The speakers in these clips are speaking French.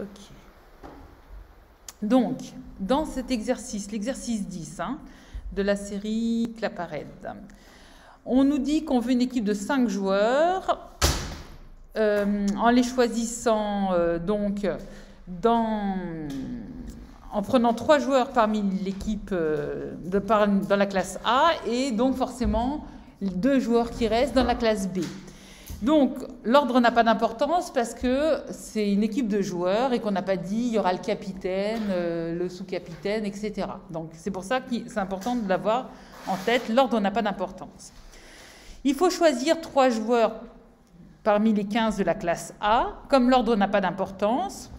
Ok. Donc, dans cet exercice, l'exercice 10 de la série Claparède, on nous dit qu'on veut une équipe de 5 joueurs en les choisissant en prenant 3 joueurs parmi l'équipe dans la classe A et donc forcément 2 joueurs qui restent dans la classe B. Donc, l'ordre n'a pas d'importance parce que c'est une équipe de joueurs et qu'on n'a pas dit il y aura le capitaine, le sous-capitaine, etc. Donc, c'est pour ça que c'est important de l'avoir en tête. L'ordre n'a pas d'importance. Il faut choisir 3 joueurs parmi les 15 de la classe A. Comme l'ordre n'a pas d'importance,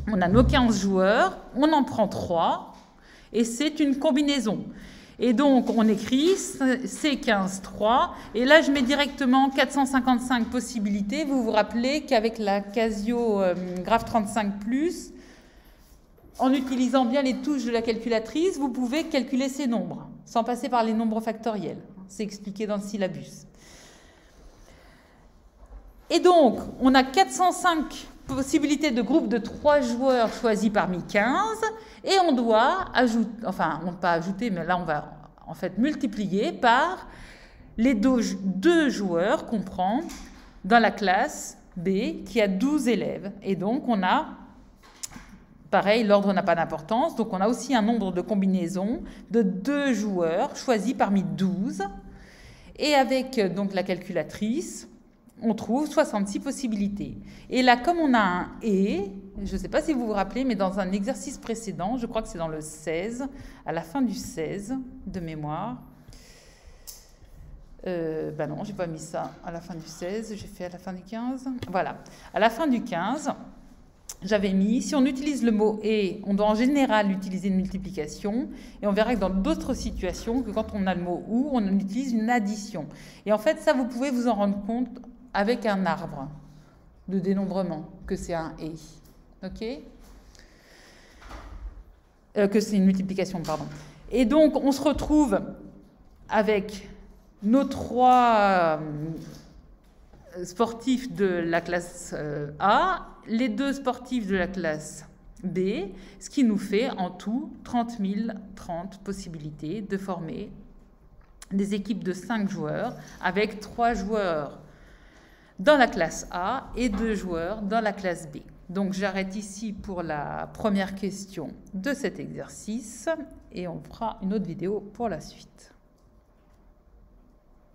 on a nos 15 joueurs, on en prend 3 et c'est une combinaison. Et donc, on écrit C15-3. Et là, je mets directement 455 possibilités. Vous vous rappelez qu'avec la Casio Graph 35+, en utilisant bien les touches de la calculatrice, vous pouvez calculer ces nombres, sans passer par les nombres factoriels. C'est expliqué dans le syllabus. Et donc, on a 405 possibilités de groupe de 3 joueurs choisis parmi 15. Et on doit ajouter, enfin, on ne pas ajouter, mais là, on va en fait multiplier par les 2 joueurs qu'on prend dans la classe B qui a 12 élèves. Et donc, on a, pareil, l'ordre n'a pas d'importance, donc on a aussi un nombre de combinaisons de 2 joueurs choisis parmi 12. Et avec donc la calculatrice, on trouve 66 possibilités. Et là, comme on a un « et », je ne sais pas si vous vous rappelez, mais dans un exercice précédent, je crois que c'est dans le 16, à la fin du 16, de mémoire. Non, je n'ai pas mis ça à la fin du 16, j'ai fait à la fin du 15. Voilà, à la fin du 15, j'avais mis, si on utilise le mot « et », on doit en général utiliser une multiplication, et on verra que dans d'autres situations, que quand on a le mot « ou », on utilise une addition. Et en fait, ça, vous pouvez vous en rendre compte avec un arbre de dénombrement, que c'est un « et ». OK, que c'est une multiplication, pardon. Et donc, on se retrouve avec nos 3 sportifs de la classe A, les 2 sportifs de la classe B, ce qui nous fait en tout 30 030 possibilités de former des équipes de 5 joueurs avec 3 joueurs dans la classe A et 2 joueurs dans la classe B. Donc j'arrête ici pour la première question de cet exercice et on fera une autre vidéo pour la suite.